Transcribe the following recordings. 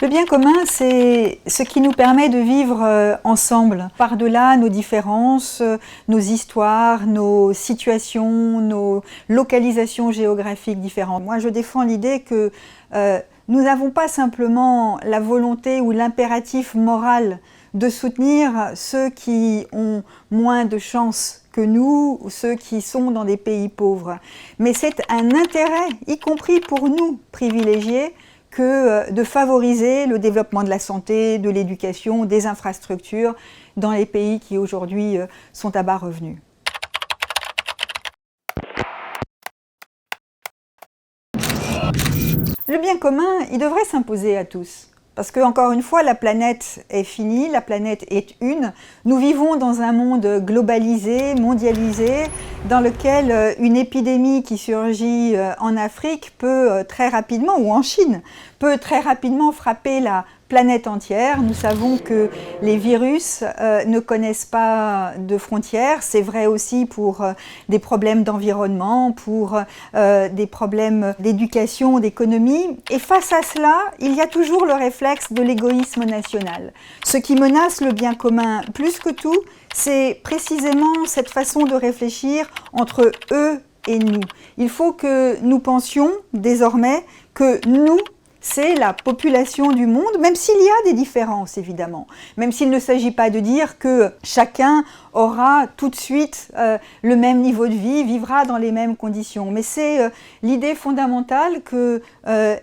Le bien commun, c'est ce qui nous permet de vivre ensemble, par-delà nos différences, nos histoires, nos situations, nos localisations géographiques différentes. Moi, je défends l'idée que nous n'avons pas simplement la volonté ou l'impératif moral de soutenir ceux qui ont moins de chance que nous, ou ceux qui sont dans des pays pauvres. Mais c'est un intérêt, y compris pour nous privilégiés, que de favoriser le développement de la santé, de l'éducation, des infrastructures dans les pays qui aujourd'hui sont à bas revenus. Le bien commun, il devrait s'imposer à tous. Parce que, encore une fois, la planète est finie, la planète est une. Nous vivons dans un monde globalisé, mondialisé, dans lequel une épidémie qui surgit en Afrique peut très rapidement, ou en Chine, peut très rapidement frapper la planète entière. Nous savons que les virus ne connaissent pas de frontières. C'est vrai aussi pour des problèmes d'environnement, pour des problèmes d'éducation, d'économie. Et face à cela, il y a toujours le réflexe de l'égoïsme national. Ce qui menace le bien commun plus que tout, c'est précisément cette façon de réfléchir entre eux et nous. Il faut que nous pensions désormais que nous, c'est la population du monde, même s'il y a des différences évidemment, même s'il ne s'agit pas de dire que chacun aura tout de suite le même niveau de vie, vivra dans les mêmes conditions. Mais c'est l'idée fondamentale que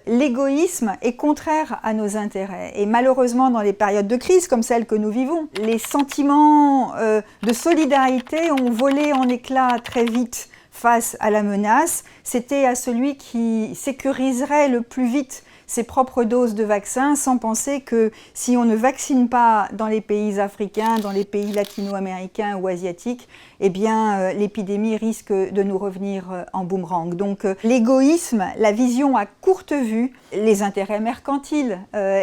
l'égoïsme est contraire à nos intérêts. Et malheureusement, dans les périodes de crise comme celle que nous vivons, les sentiments de solidarité ont volé en éclats très vite face à la menace. C'était à celui qui sécuriserait le plus vite ses propres doses de vaccins, sans penser que si on ne vaccine pas dans les pays africains, dans les pays latino-américains ou asiatiques, eh bien l'épidémie risque de nous revenir en boomerang. Donc l'égoïsme, la vision à courte vue, les intérêts mercantiles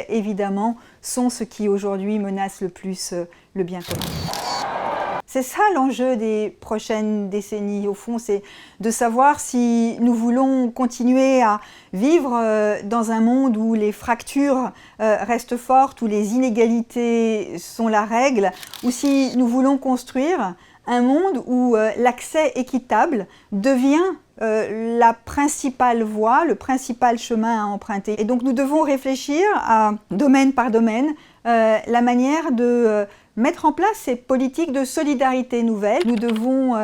évidemment, sont ce qui aujourd'hui menace le plus le bien commun. C'est ça l'enjeu des prochaines décennies, au fond, c'est de savoir si nous voulons continuer à vivre dans un monde où les fractures restent fortes, où les inégalités sont la règle, ou si nous voulons construire un monde où l'accès équitable devient la principale voie, le principal chemin à emprunter. Et donc nous devons réfléchir à, domaine par domaine, la manière de mettre en place ces politiques de solidarité nouvelles. Nous devons,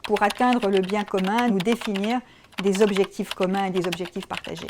pour atteindre le bien commun, nous définir des objectifs communs et des objectifs partagés.